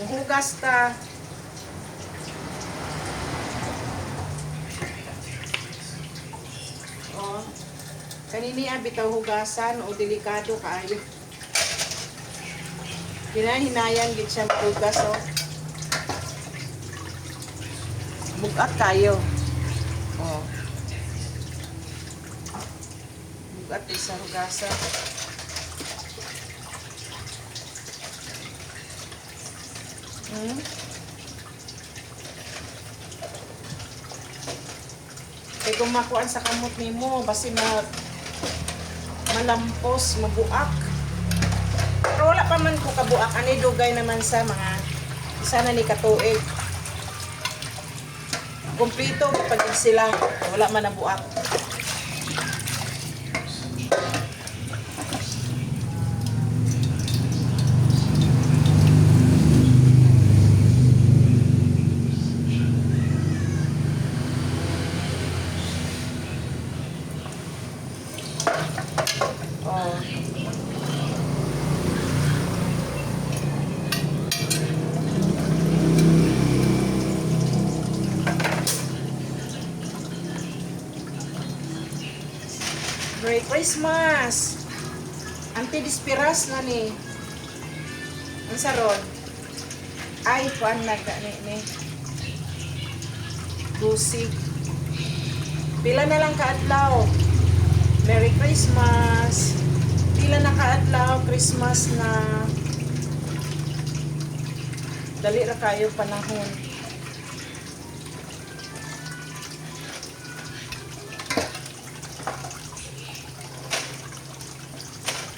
Hugas ta. Oh. Kanini bitaw hugasan o delikado kaayo. Hinahinayan gid siya hugas oh. Bugat kayo. Oh. Bugat isa hugasan. Kaya kung makuan sa kamot nimo basi malampos, mabuak. Pero wala pa man ko kabuak. Ani dugay naman sa mga isa na ni katuig. Kumplito pag sila. Wala man nabuak. Oh. Merry Christmas! Anti-dispiras na ni. Ang saron. Ay, kuan na ni. Lucy. Pila na lang kaadlaw. Merry Christmas! Pila na kaadlaw, Christmas na. Dali ra kayo panahon.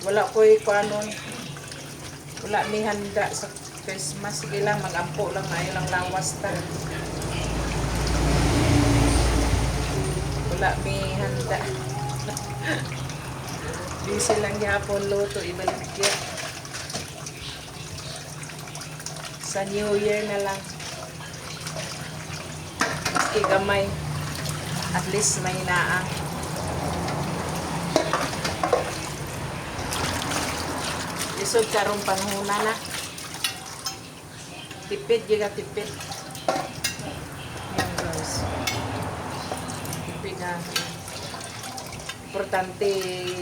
Wala ko'y kuanon. Wala may handa sa Christmas. Sige lang, mag-ampo lang na lang lawas ta. Wala may handa. Busy lang yapon luto, ibaligya. Sa New Year na lang. Maski gamay. At least may naang. Isod karong panhuna na. Tipid, giga tipid. Yan guys. Tipid na. Importante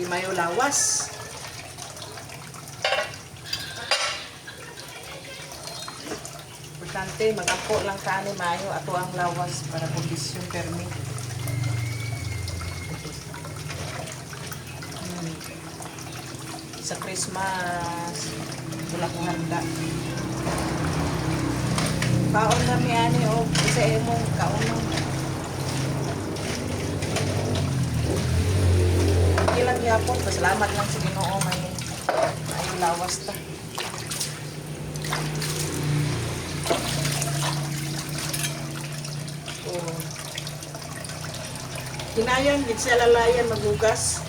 mayo lawas. Importante mag-apo lang kani mayo ato ang lawas para kondisyon permi. Sa Christmas wala kong handa. Kaon na mi ani o isa imong kaon. Ilang yapon, pasalamat lang sa Ginoo may lawas ta. Oh. Kinayan, gid sa lalayan maghugas.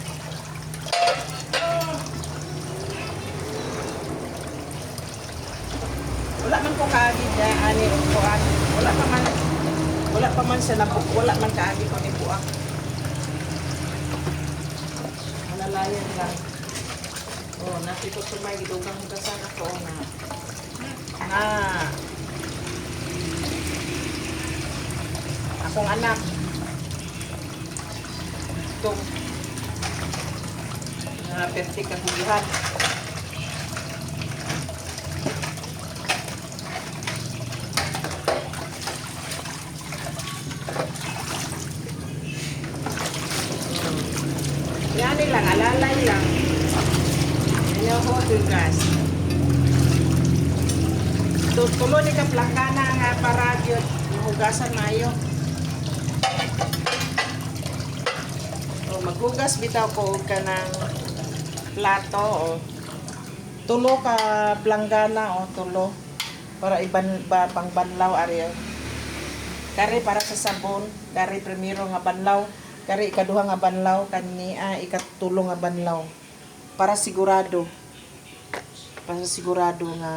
Wala man ko kaagi na ani o kuan. Wala pa man sa nabuk, wala man kaagi ko ni buak. Malalayan lang. Oh, nasipot ko may gidugang hugasan ako na. Akong anak. Itong perti kahugihan. Yan lang, alalay lang. Ayaw ko, tugas. Tulo ni kaplakana nga para yun. Hugasan mayo. O, maghugas bitaw ko ka ng plato. O. Tulo ka planggana o tulo. Para pang banlaw ariyo. Kari para sa sabon. Kari primero nga banlaw. Kari ikaduha nga banlaw kaniya ikatulo nga banlaw para sigurado nga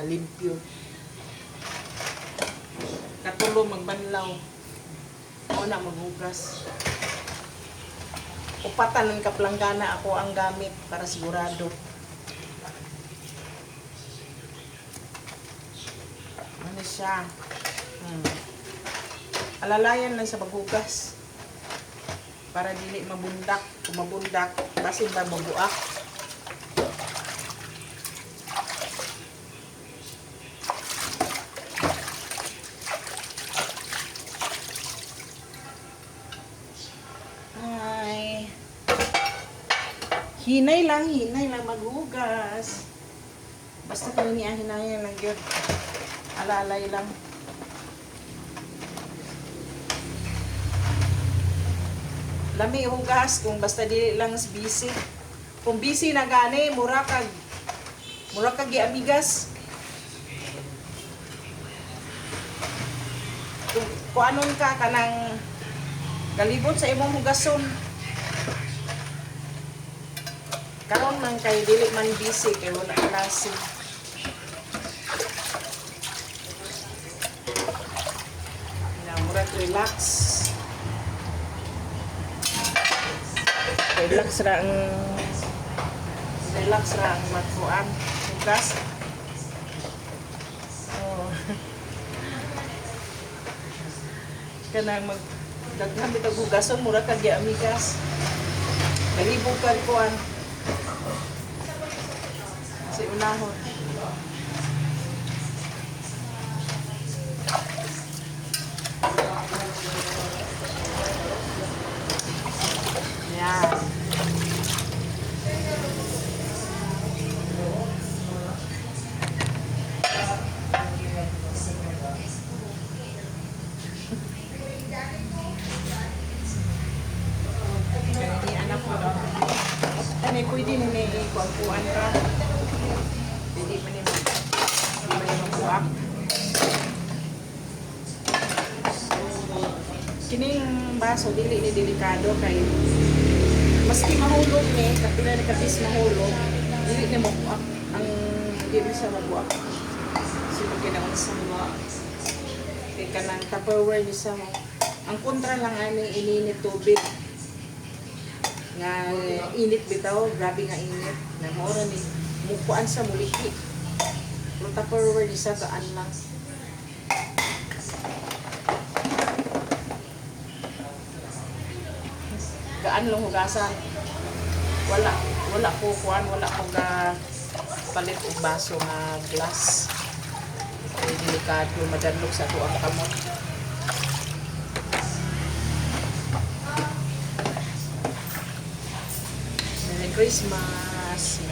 limpyo. Katulo magbanlaw o na maghugas. Upatan ng kaplanggana ako ang gamit para sigurado. Ano siya? Alalayan lang sa paghugas. Para dili mabundak. Kung mabundak, basin ba mabuak. Ay. Hinay lang maghugas. Basta kung hinay lang yun. Alalay lang. Lami hugas kung basta dili lang busy. Kung busy na gani, mura kag giamigas. Kung anon ka kanang galibot sa imong hugason. Karon man kay dili man busy kay wala klase. Na mura relax. Relax ra ang magkuan hugas. Oh. Kanang daghan bitaw hugason mura kag giamigas. Galibog kag kuan. Kasi unahon. Yan. Ini anak ko daw. Kani pwede ni kuan ka. Dili man ni magbuak. Kining baso dili ni delikado kay maski mahulog ni kapila ni kapis mahulog dili ni magbuak ang dili sa magbuak. Sino ginaon sa mga kay kanang Tupperware ni sa mo. Ang kontra lang ani ininit tubig. Nga init bitaw, grabe nga init. Na mora ni mukuan sa muliki. Pero Tupperware ni sa gaan lang. Gaan lang hugasan. Wala ko kuan, wala ko ga palit og baso nga glass. Kay delikado madalok sa tuang kamot. Merry Christmas!